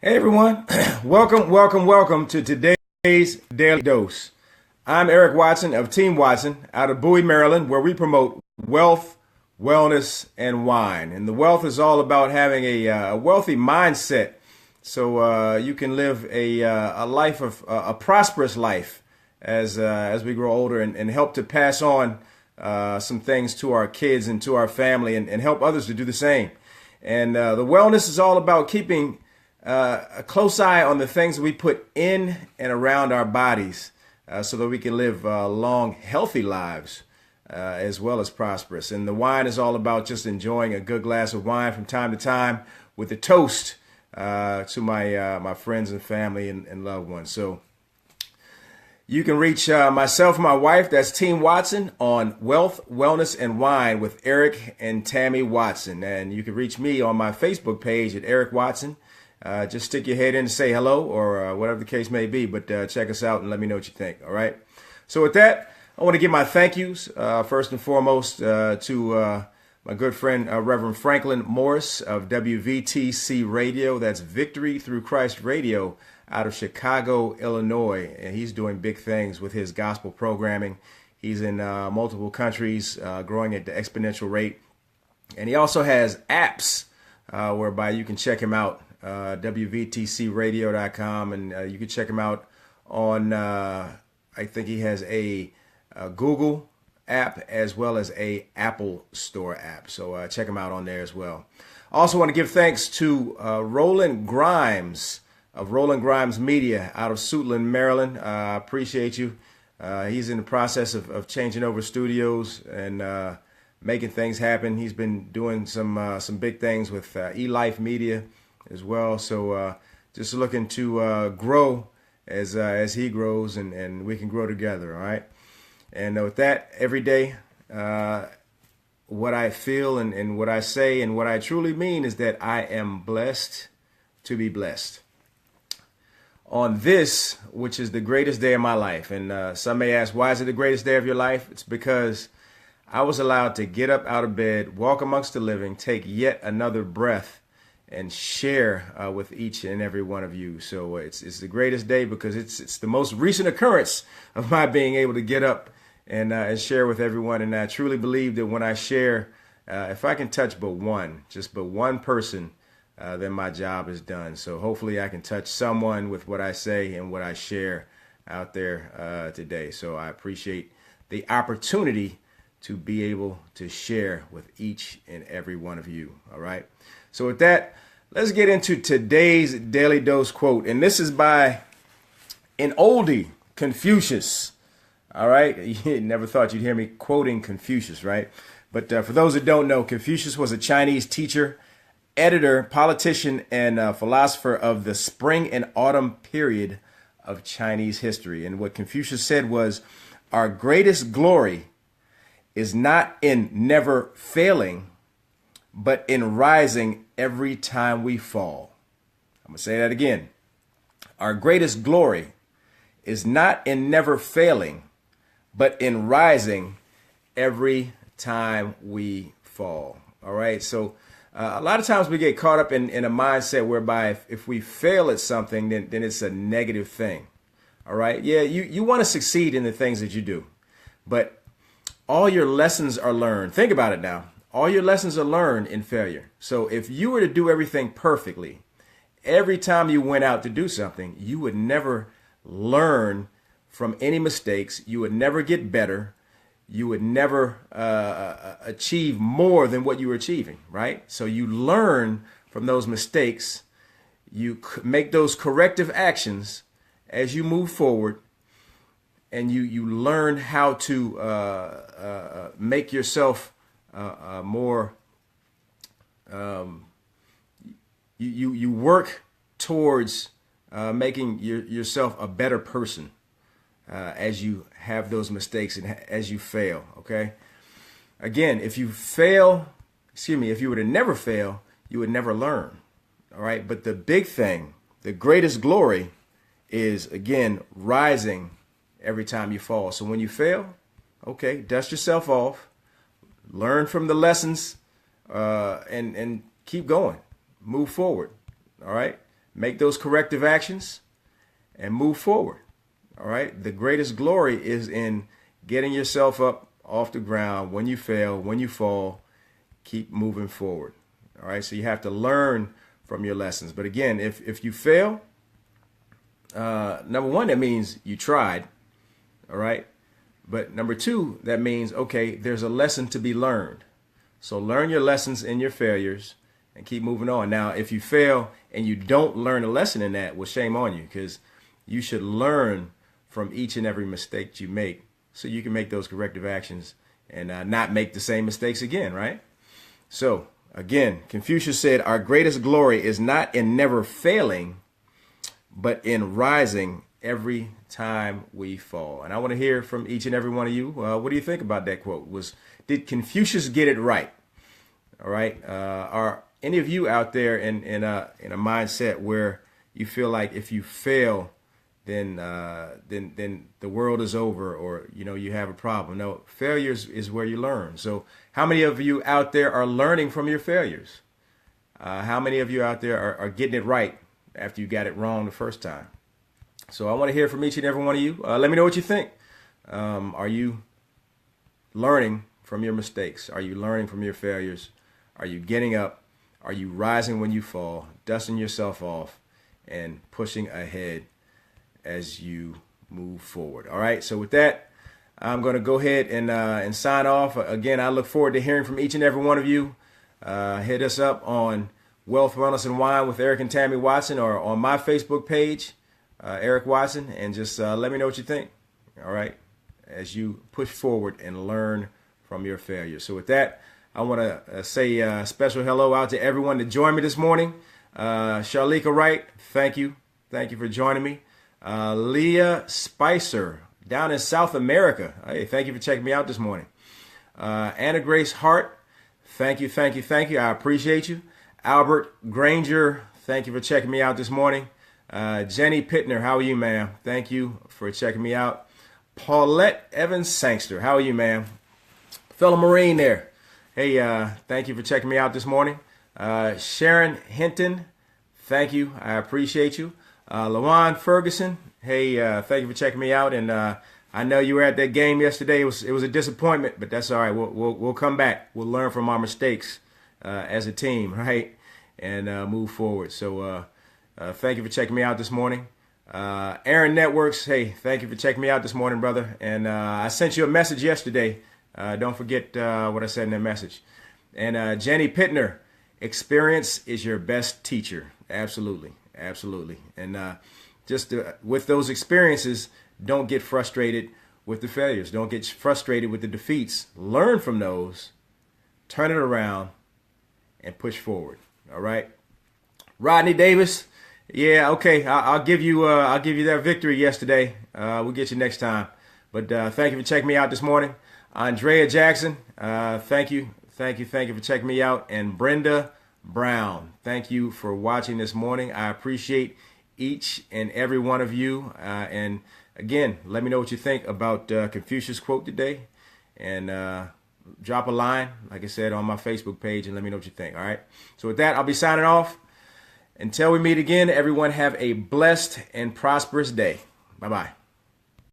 Hey everyone, welcome to today's Daily Dose. I'm Eric Watson of Team Watson out of Bowie, Maryland, where we promote wealth, wellness, and wine. And the wealth is all about having a wealthy mindset so you can live a life of a prosperous life as we grow older and help to pass on some things to our kids and to our family and help others to do the same. And the wellness is all about keeping a close eye on the things we put in and around our bodies so that we can live long, healthy lives as well as prosperous. And the wine is all about just enjoying a good glass of wine from time to time with a toast to my friends and family and loved ones. So you can reach myself and my wife, that's Team Watson, on Wealth, Wellness, and Wine with Eric and Tammy Watson. And you can reach me on my Facebook page at Eric Watson. Just stick your head in and say hello or whatever the case may be. But check us out and let me know what you think. All right. So with that, I want to give my thank yous first and foremost to my good friend, Reverend Franklin Morris of WVTC Radio. That's Victory Through Christ Radio out of Chicago, Illinois. And he's doing big things with his gospel programming. He's in multiple countries, growing at the exponential rate. And he also has apps whereby you can check him out, WVTCradio.com. And you can check him out on, I think he has a Google app as well as a Apple Store app. So check him out on there as well. Also want to give thanks to Roland Grimes of Roland Grimes Media out of Suitland, Maryland. I appreciate you. He's in the process of changing over studios and making things happen. He's been doing some big things with eLife Media as well. So just looking to grow as he grows and we can grow together. All right. And with that, every day, what I feel and what I say and what I truly mean is that I am blessed to be blessed on this, which is the greatest day of my life. And some may ask, why is it the greatest day of your life? It's because I was allowed to get up out of bed, walk amongst the living, take yet another breath, and share with each and every one of you. So it's the greatest day because it's the most recent occurrence of my being able to get up and share with everyone. And I truly believe that when I share, if I can touch but one person, then my job is done. So hopefully I can touch someone with what I say and what I share out there today. So I appreciate the opportunity to be able to share with each and every one of you. All right. So with that, let's get into today's Daily Dose quote. And this is by an oldie, Confucius. All right. You never thought you'd hear me quoting Confucius, right? But for those that don't know, Confucius was a Chinese teacher, editor, politician, and philosopher of the spring and autumn period of Chinese history. And what Confucius said was, our greatest glory is not in never failing, but in rising every time we fall. I'm going to say that again. Our greatest glory is not in never failing, but in rising every time we fall. All right. So a lot of times we get caught up in a mindset whereby if we fail at something, then it's a negative thing. All right. Yeah, you want to succeed in the things that you do, but all your lessons are learned. Think about it now. All your lessons are learned in failure. So if you were to do everything perfectly, every time you went out to do something, you would never learn from any mistakes. You would never get better. You would never achieve more than what you were achieving, right? So you learn from those mistakes. You make those corrective actions as you move forward, and you learn how to make yourself more. You work towards making yourself a better person as you have those mistakes and as you fail. Okay. Again, if you were to never fail, you would never learn. All right. But the big thing, the greatest glory is, again, rising every time you fall. So when you fail, okay, dust yourself off, learn from the lessons, and keep going, move forward. All right. make those corrective actions, and move forward. All right. The greatest glory is in getting yourself up off the ground. When you fail, when you fall, keep moving forward. All right. So you have to learn from your lessons. But again, if you fail, number one, that means you tried. All right. But number two, that means, okay, there's a lesson to be learned. So learn your lessons in your failures and keep moving on. Now, if you fail and you don't learn a lesson in that, well, shame on you, because you should learn from each and every mistake you make so you can make those corrective actions and not make the same mistakes again, right? So, again, Confucius said, our greatest glory is not in never failing, but in rising every time we fall. And I want to hear from each and every one of you. What do you think about that quote? Did Confucius get it right? All right. Are any of you out there in a mindset where you feel like if you fail, then the world is over, or you have a problem? No, failures is where you learn. So how many of you out there are learning from your failures? How many of you out there are getting it right after you got it wrong the first time? So I want to hear from each and every one of you. Let me know what you think. Are you learning from your mistakes? Are you learning from your failures? Are you getting up? Are you rising when you fall, dusting yourself off, and pushing ahead as you move forward? All right. So with that, I'm going to go ahead and sign off. Again, I look forward to hearing from each and every one of you. Hit us up on Wealth, Wellness, and Wine with Eric and Tammy Watson, or on my Facebook page, Eric Watson, and just let me know what you think. All right, as you push forward and learn from your failures. So with that, I want to say a special hello out to everyone that joined me this morning. Charlika Wright, thank you for joining me. Leah Spicer down in South America, hey, thank you for checking me out this morning. Anna Grace Hart, thank you. I appreciate you. Albert Granger, thank you for checking me out this morning. Jenny Pittner, how are you, ma'am? Thank you for checking me out. Paulette Evans Sangster, how are you, ma'am? Fellow Marine there. Hey, thank you for checking me out this morning. Sharon Hinton, thank you. I appreciate you. Lawan Ferguson, hey, thank you for checking me out. And I know you were at that game yesterday. It was a disappointment, but that's all right. We'll come back. We'll learn from our mistakes as a team, right? And move forward. So thank you for checking me out this morning. Aaron Networks, hey, thank you for checking me out this morning, brother. And I sent you a message yesterday. Don't forget what I said in that message. And Jenny Pittner, experience is your best teacher. Absolutely. And just with those experiences, don't get frustrated with the failures. Don't get frustrated with the defeats. Learn from those, turn it around, and push forward. All right. Rodney Davis, yeah, okay. I'll give you that victory yesterday. We'll get you next time. But thank you for checking me out this morning. Andrea Jackson, thank you for checking me out. And Brenda Brown, thank you for watching this morning. I appreciate each and every one of you. And again, let me know what you think about Confucius' quote today. And drop a line, like I said, on my Facebook page, and let me know what you think. All right. So with that, I'll be signing off. Until we meet again, everyone have a blessed and prosperous day. Bye-bye.